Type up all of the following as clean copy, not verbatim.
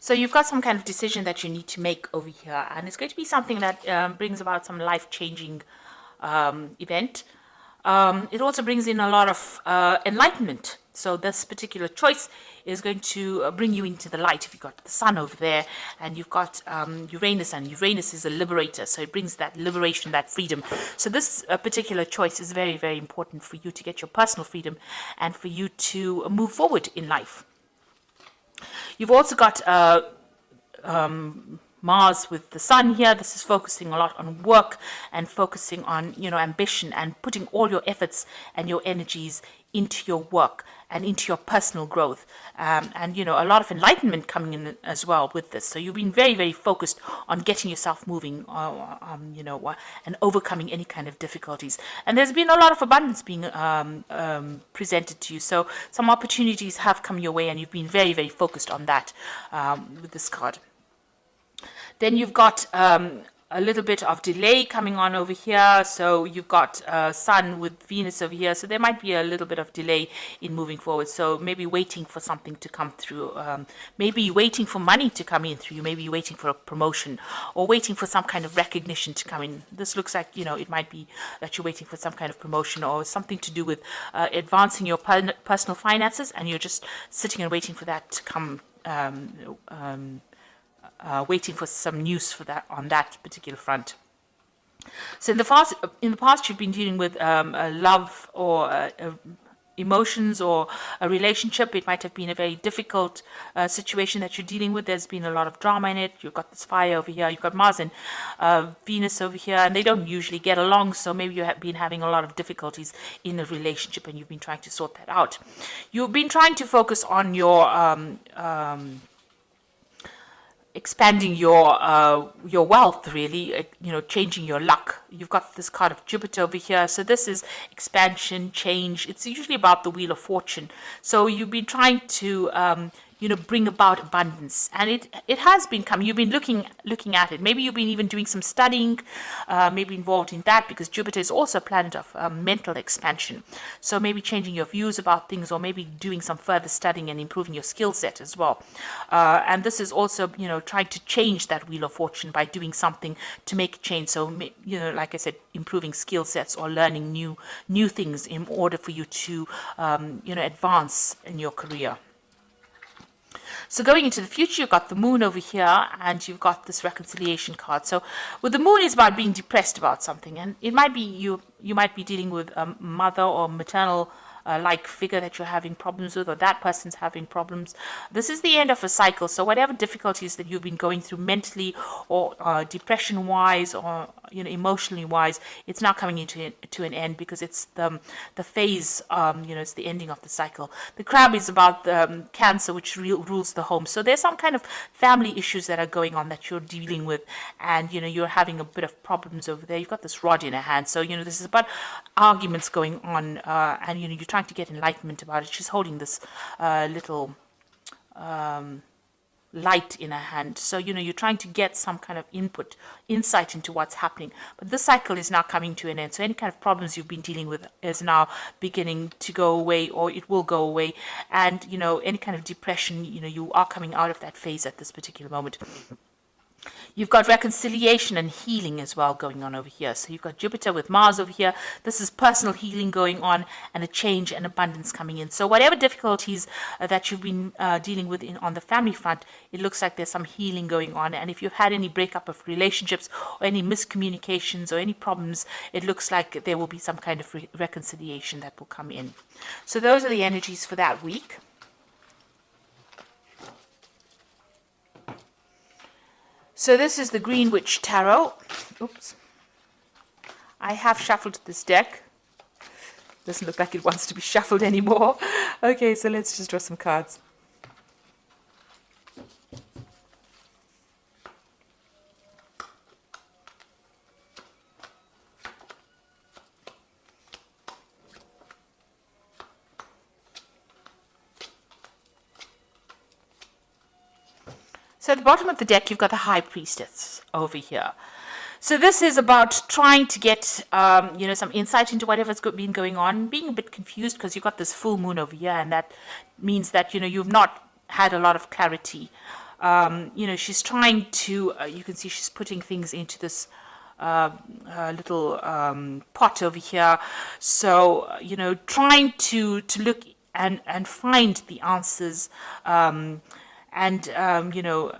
So you've got some kind of decision that you need to make over here, and it's going to be something that brings about some life-changing event. It also brings in a lot of enlightenment. So this particular choice is going to bring you into the light. If you've got the sun over there and you've got Uranus, and Uranus is a liberator, so it brings that liberation, that freedom. So this particular choice is very, very important for you to get your personal freedom and for you to move forward in life. You've also got Mars with the sun here. This is focusing a lot on work and focusing on, ambition and putting all your efforts and your energies into your work and into your personal growth. And, a lot of enlightenment coming in as well with this. So you've been very, very focused on getting yourself moving, and overcoming any kind of difficulties. And there's been a lot of abundance being presented to you. So some opportunities have come your way, and you've been very, very focused on that with this card. Then you've got a little bit of delay coming on over here. So you've got Sun with Venus over here. So there might be a little bit of delay in moving forward. So maybe waiting for something to come through. Maybe waiting for money to come in through you. Maybe waiting for a promotion or waiting for some kind of recognition to come in. This looks like, it might be that you're waiting for some kind of promotion or something to do with advancing your personal finances, and you're just sitting and waiting for that to come. Waiting for some news for that on that particular front. So in the past, you've been dealing with a love or emotions or a relationship. It might have been a very difficult situation that you're dealing with. There's been a lot of drama in it. You've got this fire over here. You've got Mars and Venus over here, and they don't usually get along. So maybe you have been having a lot of difficulties in a relationship, and you've been trying to sort that out. You've been trying to focus on your expanding your wealth, really, changing your luck. You've got this card of Jupiter over here. So this is expansion, change. It's usually about the Wheel of Fortune. So you've been trying to bring about abundance, and it has been coming. You've been looking at it. Maybe you've been even doing some studying, maybe involved in that, because Jupiter is also a planet of mental expansion. So maybe changing your views about things, or maybe doing some further studying and improving your skill set as well. And this is also, trying to change that Wheel of Fortune by doing something to make a change. So, like I said, improving skill sets or learning new things in order for you to, advance in your career. So going into the future, you've got the moon over here, and you've got this reconciliation card. So with the moon, is about being depressed about something, and it might be you might be dealing with a mother or maternal like figure that you're having problems with, or that person's having problems. This is the end of a cycle. So whatever difficulties that you've been going through mentally or depression wise or emotionally wise, it's now coming to an end, because it's the phase, it's the ending of the cycle. The crab is about the Cancer, which rules the home. So there's some kind of family issues that are going on that you're dealing with, and you're having a bit of problems over there. You've got this rod in a hand, so this is about arguments going on, and you're trying to get enlightenment about it. She's holding this little light in her hand. So, you're trying to get some kind of insight into what's happening. But this cycle is now coming to an end. So any kind of problems you've been dealing with is now beginning to go away, or it will go away. And, any kind of depression, you are coming out of that phase at this particular moment. You've got reconciliation and healing as well going on over here. So you've got Jupiter with Mars over here. This is personal healing going on, and a change and abundance coming in. So whatever difficulties that you've been dealing with on the family front, it looks like there's some healing going on. And if you've had any breakup of relationships or any miscommunications or any problems, it looks like there will be some kind of reconciliation that will come in. So those are the energies for that week. So this is the Green Witch Tarot. Oops. I have shuffled this deck. Doesn't look like it wants to be shuffled anymore. Okay, so let's just draw some cards. So at the bottom of the deck, you've got the High Priestess over here. So this is about trying to get, some insight into whatever's been going on, being a bit confused because you've got this full moon over here, and that means that, you've not had a lot of clarity she's trying to, you can see she's putting things into this little pot over here. So, trying to look and find the answers.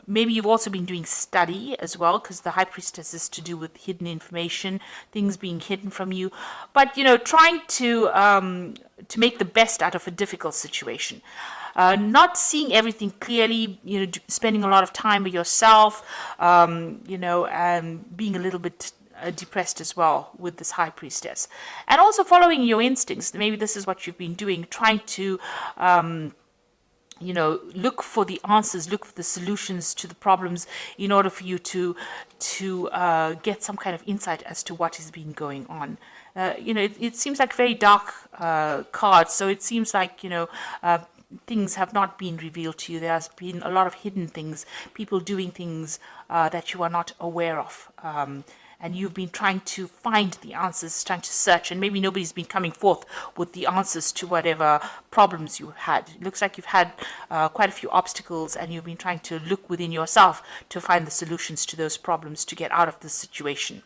Maybe you've also been doing study as well, because the high priestess is to do with hidden information, things being hidden from you. But, trying to make the best out of a difficult situation. Not seeing everything clearly, spending a lot of time with yourself, and being a little bit depressed as well with this high priestess. And also following your instincts. Maybe this is what you've been doing, trying to look for the answers, look for the solutions to the problems in order for you to get some kind of insight as to what has been going on. It seems like very dark cards, so it seems like, things have not been revealed to you. There has been a lot of hidden things, people doing things that you are not aware of. And you've been trying to find the answers, trying to search, and maybe nobody's been coming forth with the answers to whatever problems you had. It looks like you've had quite a few obstacles, and you've been trying to look within yourself to find the solutions to those problems to get out of this situation.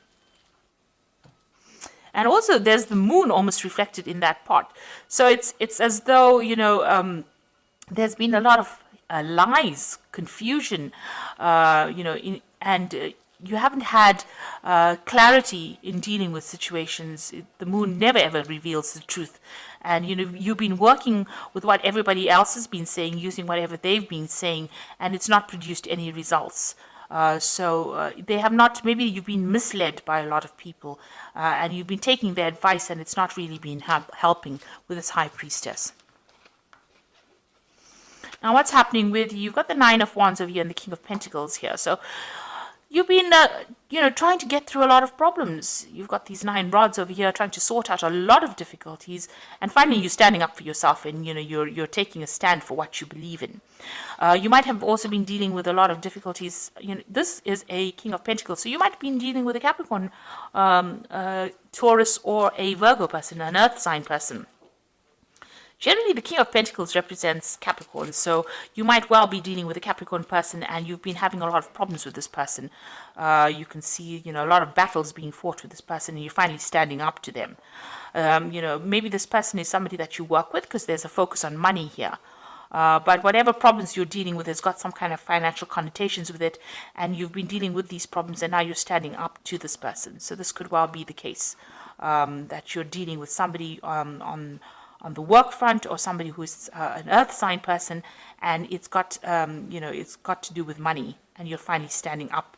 And also there's the moon almost reflected in that pot. So it's as though, there's been a lot of lies, confusion, you haven't had clarity in dealing with situations. The moon never ever reveals the truth. And, you've been working with what everybody else has been saying, using whatever they've been saying, and it's not produced any results. They have not, maybe you've been misled by a lot of people, and you've been taking their advice, and it's not really been helping with this high priestess. Now, what's happening with you? You've got the Nine of Wands over here and the King of Pentacles here. So you've been, trying to get through a lot of problems. You've got these 9 rods over here trying to sort out a lot of difficulties. And finally, you're standing up for yourself, and, you're taking a stand for what you believe in. You might have also been dealing with a lot of difficulties. This is a King of Pentacles. So you might have been dealing with a Capricorn, Taurus, or a Virgo person, an earth sign person. Generally, the King of Pentacles represents Capricorn, so you might well be dealing with a Capricorn person, and you've been having a lot of problems with this person. You can see, a lot of battles being fought with this person, and you're finally standing up to them. Maybe this person is somebody that you work with, because there's a focus on money here. But whatever problems you're dealing with has got some kind of financial connotations with it, and you've been dealing with these problems, and now you're standing up to this person. So this could well be the case, that you're dealing with somebody on the work front, or somebody who is an earth sign person, and it's got it's got to do with money, and you're finally standing up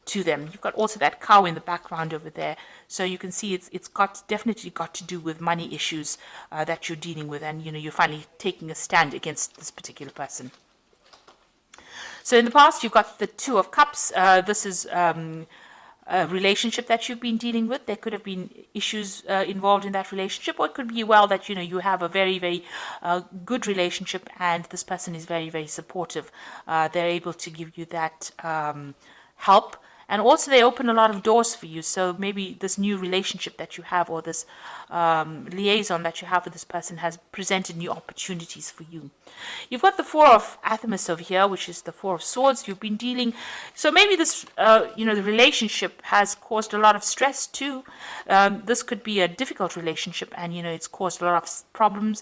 to them. You've got also that cow in the background over there, so you can see it's definitely got to do with money issues that you're dealing with, and you're finally taking a stand against this particular person. So in the past, you've got the Two of Cups. This is a relationship that you've been dealing with. There could have been issues involved in that relationship, or it could be well that you have a very, very good relationship, and this person is very, very supportive. They're able to give you that help, and also they open a lot of doors for you. So maybe this new relationship that you have, or this liaison that you have with this person, has presented new opportunities for you. You've got the Four of Athamas over here, which is the Four of Swords. You've been dealing, so maybe this the relationship has caused a lot of stress too. This could be a difficult relationship, and it's caused a lot of problems.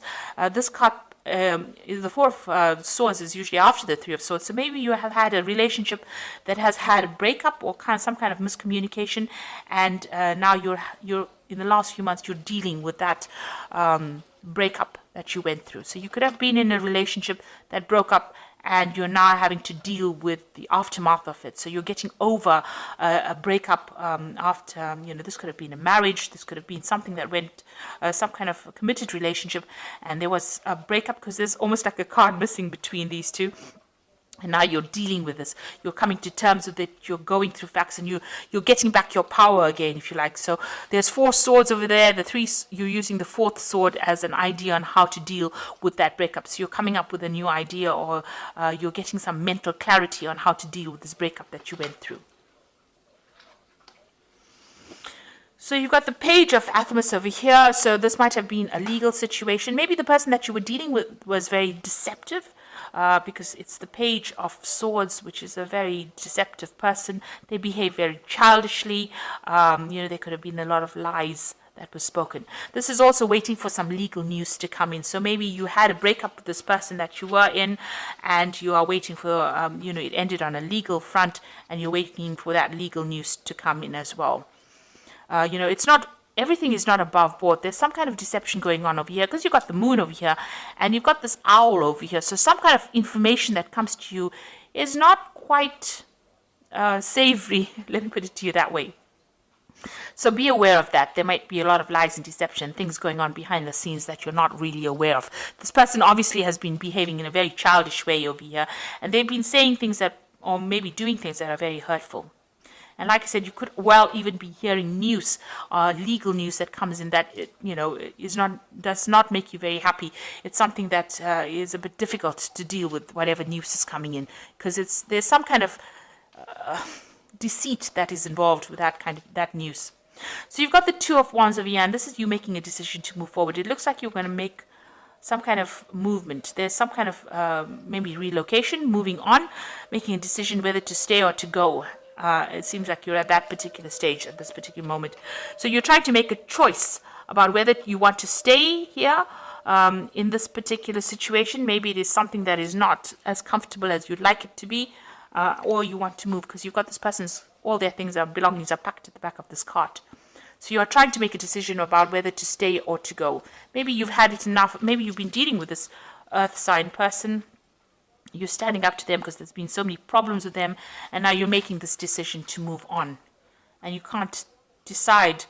This cup, the Four of Swords is usually after the Three of Swords. So maybe you have had a relationship that has had a breakup, or some kind of miscommunication, and now you're in the last few months you're dealing with that breakup that you went through. So you could have been in a relationship that broke up, and you're now having to deal with the aftermath of it. So you're getting over a breakup after, this could have been a marriage, this could have been something that went, some kind of a committed relationship, and there was a breakup, because there's almost like a card missing between these two. And now you're dealing with this. You're coming to terms with it. You're going through facts, and you're getting back your power again, if you like. So there's 4 swords over there. The 3, you're using the 4th sword as an idea on how to deal with that breakup. So you're coming up with a new idea, or you're getting some mental clarity on how to deal with this breakup that you went through. So you've got the Page of Athamas over here. So this might have been a legal situation. Maybe the person that you were dealing with was very deceptive. because it's the Page of Swords, which is a very deceptive person. They behave very childishly. There could have been a lot of lies that was spoken. This is also waiting for some legal news to come in. So maybe you had a breakup with this person that you were in, and you are waiting for, it ended on a legal front, and you're waiting for that legal news to come in as well. It's not, everything is not above board. There's some kind of deception going on over here, because you've got the moon over here, and you've got this owl over here. So some kind of information that comes to you is not quite savory, let me put it to you that way. So be aware of that. There might be a lot of lies and deception, things going on behind the scenes that you're not really aware of. This person obviously has been behaving in a very childish way over here, and they've been saying things that, or maybe doing things that are very hurtful. And like I said, you could well even be hearing news, legal news that comes in that, does not make you very happy. It's something that is a bit difficult to deal with, whatever news is coming in, because there's some kind of deceit that is involved with that news. So you've got the Two of Wands over here, and this is you making a decision to move forward. It looks like you're going to make some kind of movement. There's some kind of maybe relocation, moving on, making a decision whether to stay or to go. It seems like you're at that particular stage at this particular moment. So you're trying to make a choice about whether you want to stay here in this particular situation. Maybe it is something that is not as comfortable as you'd like it to be, or you want to move because you've got this person's, all their things, their belongings are packed at the back of this cart. So you are trying to make a decision about whether to stay or to go. Maybe you've had it enough. Maybe you've been dealing with this earth sign person. You're standing up to them because there's been so many problems with them, and now you're making this decision to move on. And you can't decide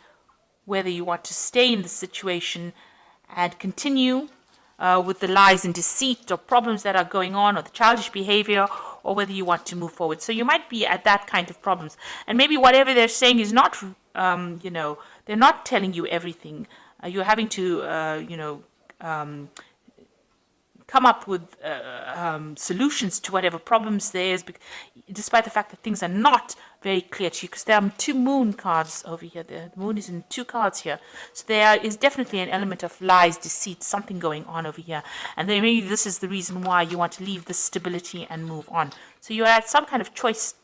whether you want to stay in the situation and continue with the lies and deceit or problems that are going on, or the childish behavior, or whether you want to move forward. So you might be at that kind of problems. And maybe whatever they're saying is not, they're not telling you everything. You're having to, come up with solutions to whatever problems there is, despite the fact that things are not very clear to you, because there are two moon cards over here. The moon is in two cards here. So there is definitely an element of lies, deceit, something going on over here. And then maybe this is the reason why you want to leave this stability and move on. So you're at some kind of choice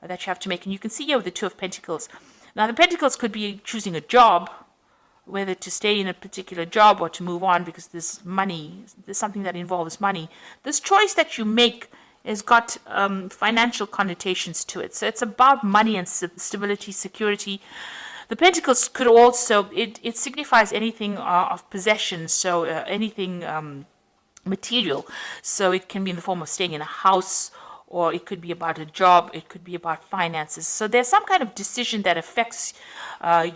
that you have to make. And you can see here with the Two of Pentacles. Now the Pentacles could be choosing a job, whether to stay in a particular job or to move on because there's money, there's something that involves money. This choice that you make has got financial connotations to it. So it's about money and stability, security. The Pentacles could also, it signifies anything of possession, so anything material. So it can be in the form of staying in a house, or it could be about a job, it could be about finances. So there's some kind of decision that affects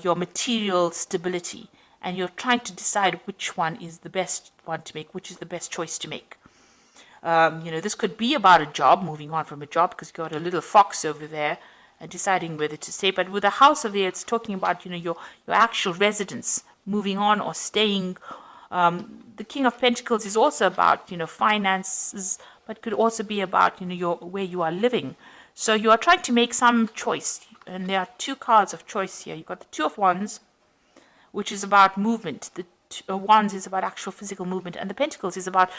your material stability, and you're trying to decide which one is the best one to make, which is the best choice to make. This could be about a job, moving on from a job, because you've got a little fox over there, and deciding whether to stay. But with a house over here, it's talking about, your actual residence, moving on or staying. The King of Pentacles is also about, finances, but could also be about, where you are living. So you are trying to make some choice, and there are two cards of choice here. You've got the Two of Wands, which is about movement. The Wands is about actual physical movement, and the Pentacles is about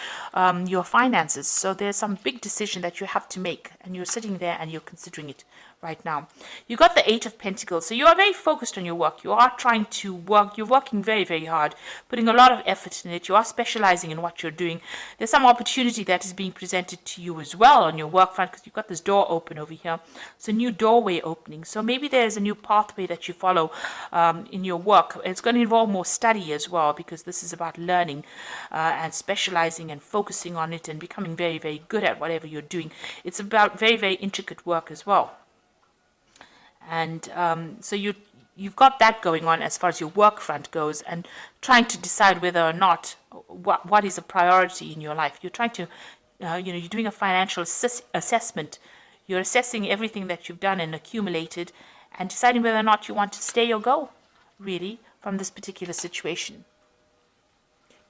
your finances. So there's some big decision that you have to make, and you're sitting there and you're considering it right now. You got the Eight of Pentacles, so you are very focused on your work. You are trying to work. You're working very, very hard, putting a lot of effort in it. You are specializing in what you're doing. There's some opportunity that is being presented to you as well on your work front, because you've got this door open over here. It's a new doorway opening. So maybe there's a new pathway that you follow in your work. It's going to involve more study as well, because this is about learning and specializing and focusing on it and becoming very, very good at whatever you're doing. It's about very, very intricate work as well. And so you've got that going on as far as your work front goes, and trying to decide whether or not what is a priority in your life. You're trying to, you're doing a financial assessment. You're assessing everything that you've done and accumulated, and deciding whether or not you want to stay or go, really, from this particular situation.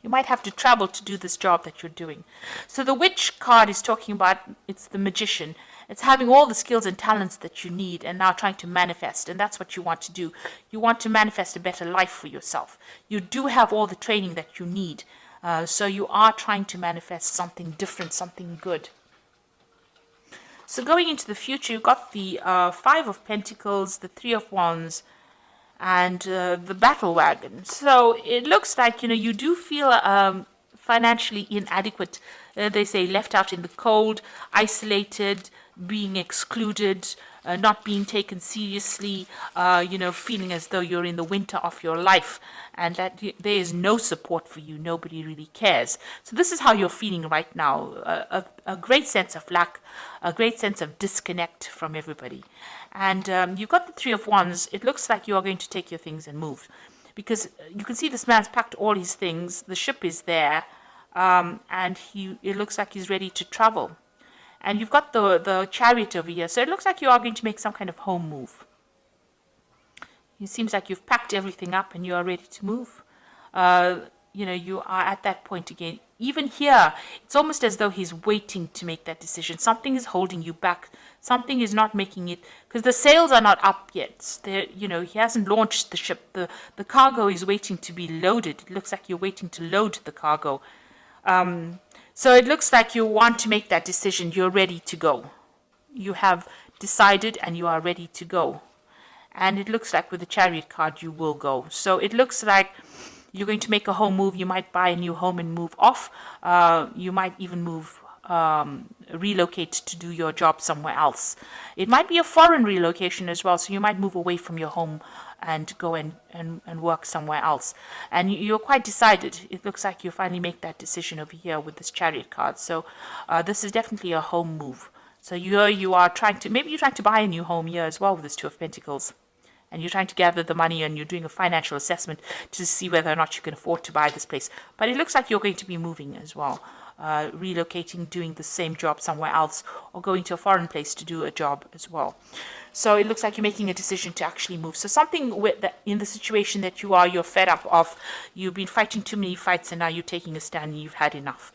You might have to travel to do this job that you're doing. So the Witch card is talking about, it's the magician. It's having all the skills and talents that you need and now trying to manifest. And that's what you want to do. You want to manifest a better life for yourself. You do have all the training that you need. So you are trying to manifest something different, something good. So going into the future, you've got the Five of Pentacles, the Three of Wands, and the Battle Wagon. So it looks like, you do feel financially inadequate. They say left out in the cold, isolated, being excluded, not being taken seriously, feeling as though you're in the winter of your life and that there is no support for you. Nobody really cares. So this is how you're feeling right now. A great sense of lack, a great sense of disconnect from everybody. And you've got the Three of Wands. It looks like you are going to take your things and move. Because you can see this man's packed all his things. The ship is there. And it looks like he's ready to travel. And you've got the Chariot over here. So it looks like you are going to make some kind of home move. It seems like you've packed everything up and you are ready to move. You are at that point again. Even here, it's almost as though he's waiting to make that decision. Something is holding you back. Something is not making it, because the sails are not up yet. He hasn't launched the ship. The cargo is waiting to be loaded. It looks like you're waiting to load the cargo. So it looks like you want to make that decision. You're ready to go. You have decided and you are ready to go. And it looks like with the Chariot card, you will go. So it looks like you're going to make a home move. You might buy a new home and move off. You might even relocate to do your job somewhere else. It might be a foreign relocation as well. So you might move away from your home and go and work somewhere else. And you're quite decided. It looks like you finally make that decision over here with this Chariot card. So this is definitely a home move. So you are trying to buy a new home here as well with this Two of Pentacles. And you're trying to gather the money and you're doing a financial assessment to see whether or not you can afford to buy this place. But it looks like you're going to be moving as well. Relocating, doing the same job somewhere else, or going to a foreign place to do a job as well. So it looks like you're making a decision to actually move. So something in the situation that you're fed up of. You've been fighting too many fights and now you're taking a stand and you've had enough.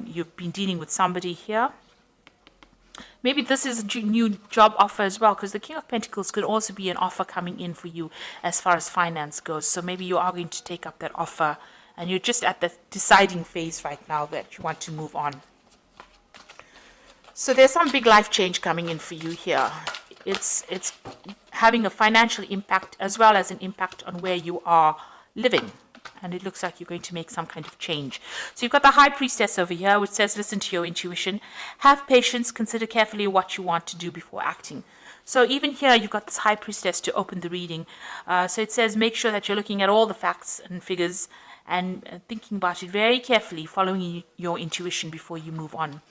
You've been dealing with somebody here. Maybe this is a new job offer as well, because the King of Pentacles could also be an offer coming in for you as far as finance goes. So maybe you are going to take up that offer and you're just at the deciding phase right now that you want to move on. So there's some big life change coming in for you here. It's having a financial impact as well as an impact on where you are living. And it looks like you're going to make some kind of change. So you've got the High Priestess over here, which says, listen to your intuition. Have patience. Consider carefully what you want to do before acting. So even here, you've got this High Priestess to open the reading. So it says, make sure that you're looking at all the facts and figures and thinking about it very carefully, following your intuition before you move on.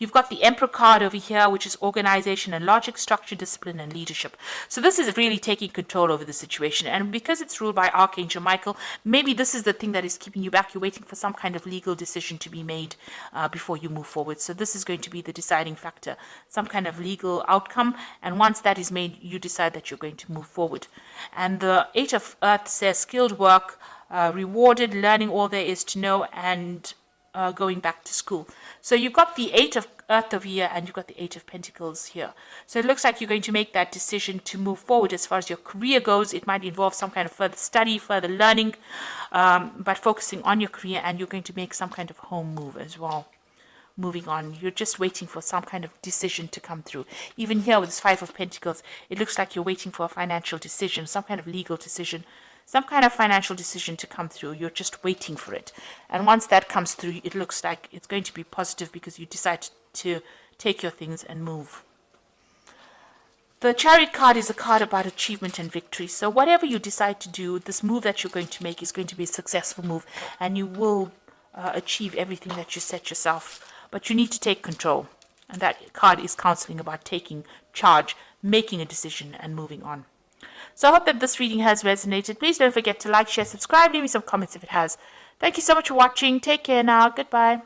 You've got the Emperor card over here, which is organization and logic, structure, discipline, and leadership. So this is really taking control over the situation. And because it's ruled by Archangel Michael, maybe this is the thing that is keeping you back. You're waiting for some kind of legal decision to be made before you move forward. So this is going to be the deciding factor, some kind of legal outcome. And once that is made, you decide that you're going to move forward. And the Eight of Earth says skilled work, rewarded, learning all there is to know, and going back to school. So you've got the Eight of Earth over here and you've got the Eight of Pentacles here. So it looks like you're going to make that decision to move forward as far as your career goes. It might involve some kind of further study, further learning, but focusing on your career, and you're going to make some kind of home move as well. Moving on, you're just waiting for some kind of decision to come through. Even here with this Five of Pentacles, it looks like you're waiting for a financial decision, some kind of legal decision, some kind of financial decision to come through. You're just waiting for it. And once that comes through, it looks like it's going to be positive because you decide to take your things and move. The Chariot card is a card about achievement and victory. So whatever you decide to do, this move that you're going to make is going to be a successful move, and you will achieve everything that you set yourself. But you need to take control. And that card is counseling about taking charge, making a decision, and moving on. So I hope that this reading has resonated. Please don't forget to like, share, subscribe, leave me some comments if it has. Thank you so much for watching. Take care now. Goodbye.